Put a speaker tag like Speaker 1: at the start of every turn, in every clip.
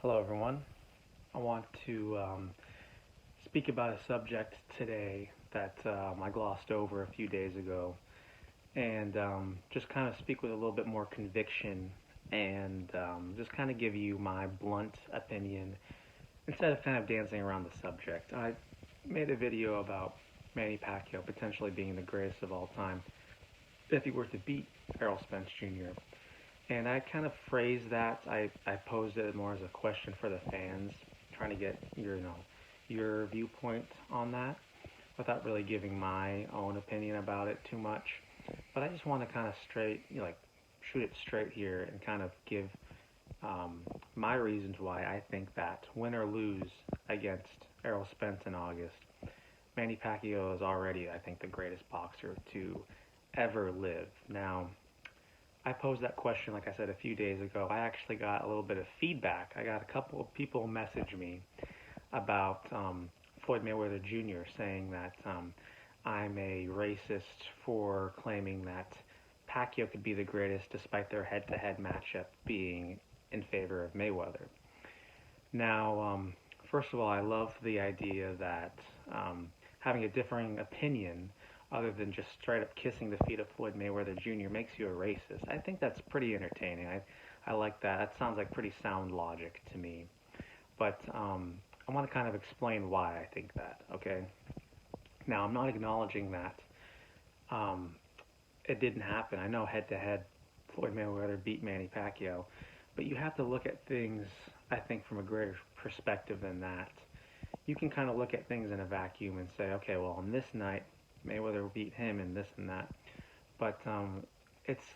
Speaker 1: Hello, everyone. I want to speak about a subject today that I glossed over a few days ago, and just kind of speak with a little bit more conviction and just kind of give you my blunt opinion instead of kind of dancing around the subject. I made a video about Manny Pacquiao potentially being the greatest of all time if he were to beat Errol Spence Jr. And I kind of phrased that. I posed it more as a question for the fans, trying to get your viewpoint on that without really giving my own opinion about it too much. But I just want to kind of shoot it straight here and kind of give my reasons why I think that win or lose against Errol Spence in August, Manny Pacquiao is already, I think, the greatest boxer to ever live. Now, I posed that question, like I said, a few days ago. I actually got a little bit of feedback. I got a couple of people message me about Floyd Mayweather Jr. saying that I'm a racist for claiming that Pacquiao could be the greatest despite their head-to-head matchup being in favor of Mayweather. Now, first of all, I love the idea that having a differing opinion other than just straight up kissing the feet of Floyd Mayweather Jr. makes you a racist. I think that's pretty entertaining. I like that. That sounds like pretty sound logic to me. But I want to kind of explain why I think that, okay? Now, I'm not acknowledging that it didn't happen. I know head to head Floyd Mayweather beat Manny Pacquiao, but you have to look at things, I think, from a greater perspective than that. You can kind of look at things in a vacuum and say, okay, well, on this night, Mayweather beat him and this and that. But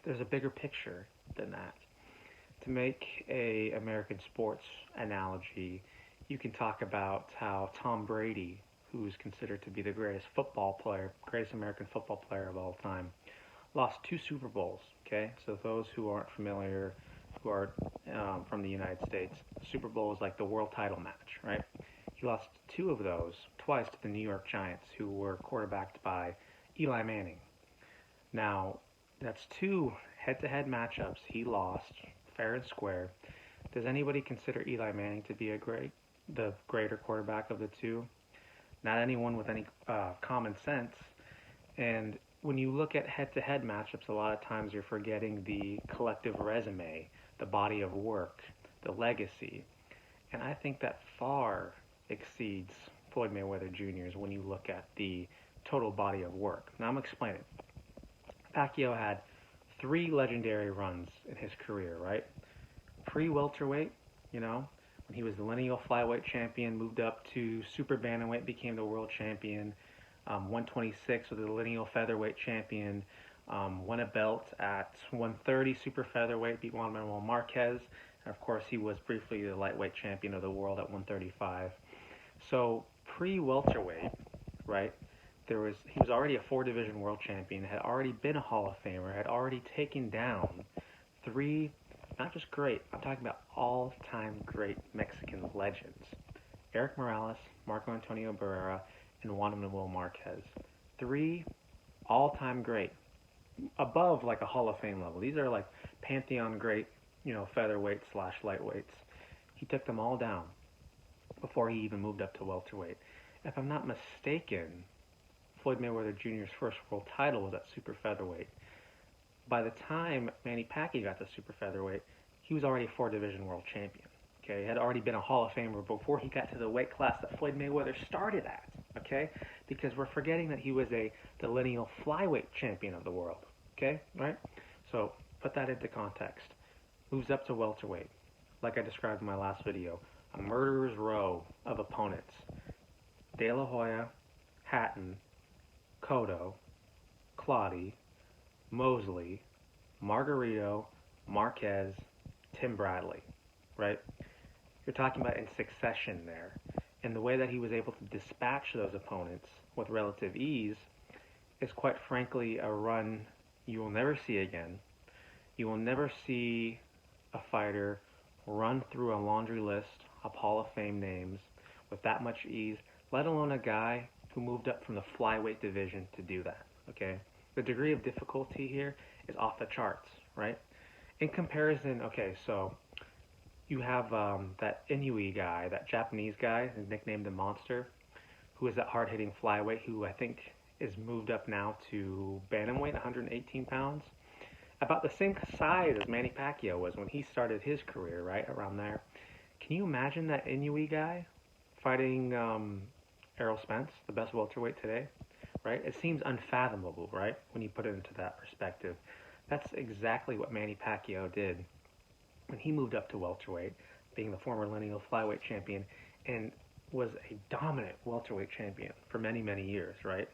Speaker 1: there's a bigger picture than that. To make a American sports analogy, you can talk about how Tom Brady, who's considered to be the greatest American football player of all time, lost two Super Bowls. Okay, so those who aren't familiar, who are from the United States, the Super Bowl is like the world title match, right? He lost two of those twice to the New York Giants, who were quarterbacked by Eli Manning. Now, that's two head-to-head matchups he lost, fair and square. Does anybody consider Eli Manning to be the greater quarterback of the two? Not anyone with any common sense. And when you look at head-to-head matchups, a lot of times you're forgetting the collective resume, the body of work, the legacy. And I think that far exceeds Floyd Mayweather Jr.'s when you look at the total body of work. Now, I'm going to explain it. Pacquiao had three legendary runs in his career, right? Pre-welterweight, when he was the lineal flyweight champion, moved up to super bantamweight, became the world champion, 126 was the lineal featherweight champion, won a belt at 130 super featherweight, beat Juan Manuel Marquez, and of course he was briefly the lightweight champion of the world at 135. So pre-welterweight, right? He was already a four-division world champion, had already been a Hall of Famer, had already taken down three, not just great, I'm talking about all-time great Mexican legends: Erik Morales, Marco Antonio Barrera, and Juan Manuel Marquez. Three all-time great, above like a Hall of Fame level. These are like pantheon great, featherweight / lightweights. He took them all down before he even moved up to welterweight. If I'm not mistaken, Floyd Mayweather Jr.'s first world title was at super featherweight. By the time Manny Pacquiao got to super featherweight, he was already a four-division world champion. Okay, he had already been a Hall of Famer before he got to the weight class that Floyd Mayweather started at. Okay, because we're forgetting that he was the lineal flyweight champion of the world. Okay, right? So put that into context. Moves up to welterweight, like I described in my last video. A murderer's row of opponents: De La Hoya, Hatton, Cotto, Clottey, Mosley, Margarito, Marquez, Tim Bradley, right? You're talking about in succession there. And the way that he was able to dispatch those opponents with relative ease is, quite frankly, a run you will never see again. You will never see a fighter run through a laundry list of Hall of Fame names with that much ease, let alone a guy who moved up from the flyweight division to do that, okay? The degree of difficulty here is off the charts, right? In comparison, okay, so You have that Inoue guy, that Japanese guy, nicknamed the Monster, who is that hard-hitting flyweight who I think is moved up now to bantamweight, 118 pounds. About the same size as Manny Pacquiao was when he started his career, right around there. Can you imagine that Inoue guy fighting Errol Spence, the best welterweight today? Right? It seems unfathomable, right? When you put it into that perspective. That's exactly what Manny Pacquiao did when he moved up to welterweight, being the former lineal flyweight champion, and was a dominant welterweight champion for many, many years, right?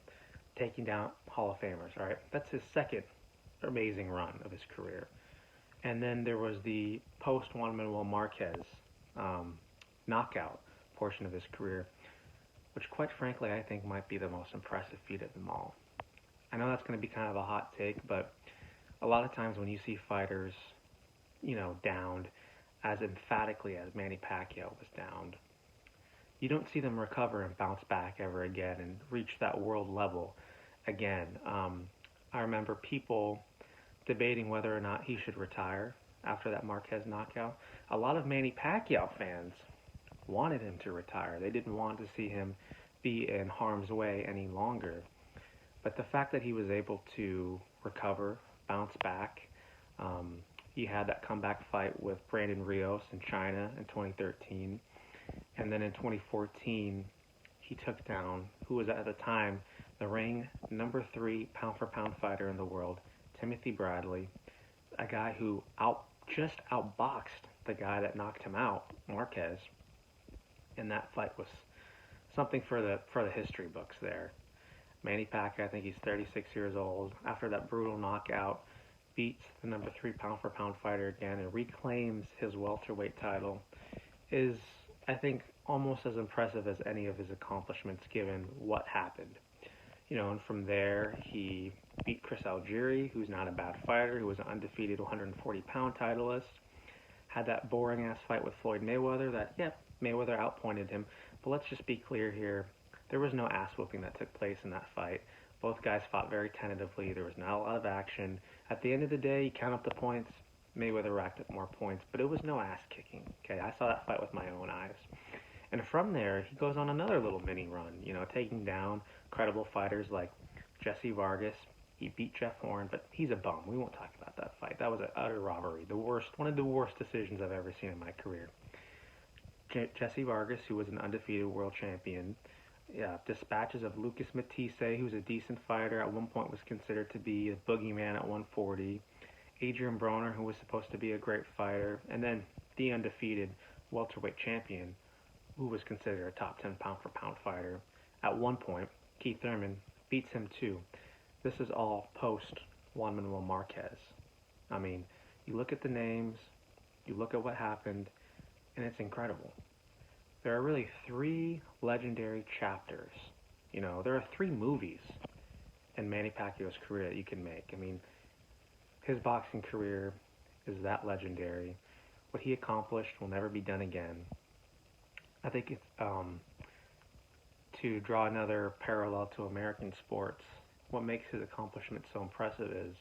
Speaker 1: Taking down Hall of Famers, right? That's his second amazing run of his career. And then there was the post Juan Manuel Marquez um, knockout portion of his career, which quite frankly I think might be the most impressive feat of them all. I know that's going to be kind of a hot take, but a lot of times when you see fighters, downed as emphatically as Manny Pacquiao was downed, you don't see them recover and bounce back ever again and reach that world level again. I remember people debating whether or not he should retire after that Marquez knockout. A lot of Manny Pacquiao fans wanted him to retire. They didn't want to see him be in harm's way any longer. But the fact that he was able to recover, bounce back, he had that comeback fight with Brandon Rios in China in 2013. And then in 2014, he took down, who was at the time the ring number 3 pound-for-pound fighter in the world, Timothy Bradley, a guy who just outboxed the guy that knocked him out, Marquez. And that fight was something for the history books there. Manny Pacquiao, I think he's 36 years old. After that brutal knockout, beats the number 3 pound-for-pound fighter again and reclaims his welterweight title. Is, I think, almost as impressive as any of his accomplishments given what happened. And from there, he beat Chris Algieri, who's not a bad fighter, who was an undefeated 140-pound titleist. Had that boring-ass fight with Floyd Mayweather that, Mayweather outpointed him. But let's just be clear here. There was no ass-whooping that took place in that fight. Both guys fought very tentatively. There was not a lot of action. At the end of the day, you count up the points. Mayweather racked up more points, but it was no ass-kicking. Okay, I saw that fight with my own eyes. And from there, he goes on another little mini run, taking down credible fighters like Jesse Vargas. He beat Jeff Horn, but he's a bum. We won't talk about that fight. That was an utter robbery. One of the worst decisions I've ever seen in my career. Jesse Vargas, who was an undefeated world champion, dispatches of Lucas Matisse, who's a decent fighter, at one point was considered to be a boogeyman at 140. Adrian Broner, who was supposed to be a great fighter, and then the undefeated welterweight champion, who was considered a top 10 pound-for-pound fighter. At one point, Keith Thurman beats him too. This is all post Juan Manuel Marquez. I mean, you look at the names, you look at what happened, and it's incredible. There are really 3 legendary chapters. There are 3 movies in Manny Pacquiao's career that you can make. I mean, his boxing career is that legendary. What he accomplished will never be done again. I think it's to draw another parallel to American sports. What makes his accomplishment so impressive is,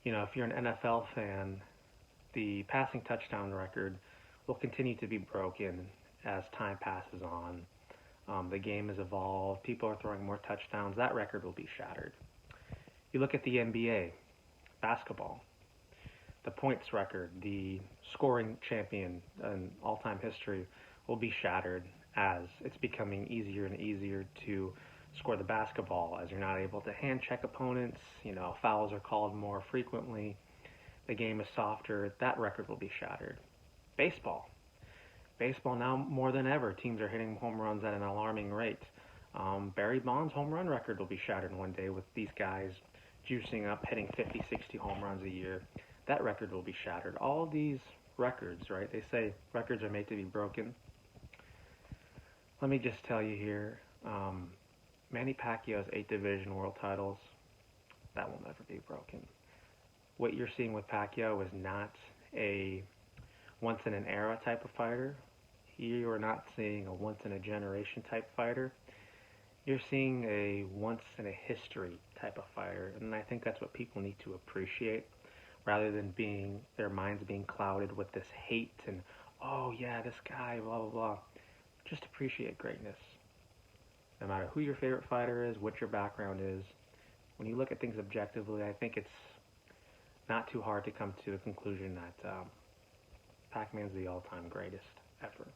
Speaker 1: if you're an NFL fan, the passing touchdown record will continue to be broken as time passes on. The game has evolved. People are throwing more touchdowns. That record will be shattered. You look at the NBA, basketball, the points record, the scoring champion in all-time history will be shattered as it's becoming easier and easier to score the basketball, as you're not able to hand check opponents. Fouls are called more frequently. The game is softer. That record will be shattered. Baseball now more than ever, teams are hitting home runs at an alarming rate. Barry Bonds' home run record will be shattered one day with these guys juicing up, hitting 50, 60 home runs a year. That record will be shattered. All these records, right? They say records are made to be broken. Let me just tell you here, Manny Pacquiao's 8 division world titles, that will never be broken. What you're seeing with Pacquiao is not a once-in-an-era type of fighter. You are not seeing a once-in-a-generation type fighter. You're seeing a once-in-a-history type of fighter, and I think that's what people need to appreciate, rather than their minds being clouded with this hate and oh yeah, this guy, blah, blah, blah. Just appreciate greatness. No matter who your favorite fighter is, what your background is, when you look at things objectively, I think it's not too hard to come to the conclusion that Pac-Man's the all-time greatest ever.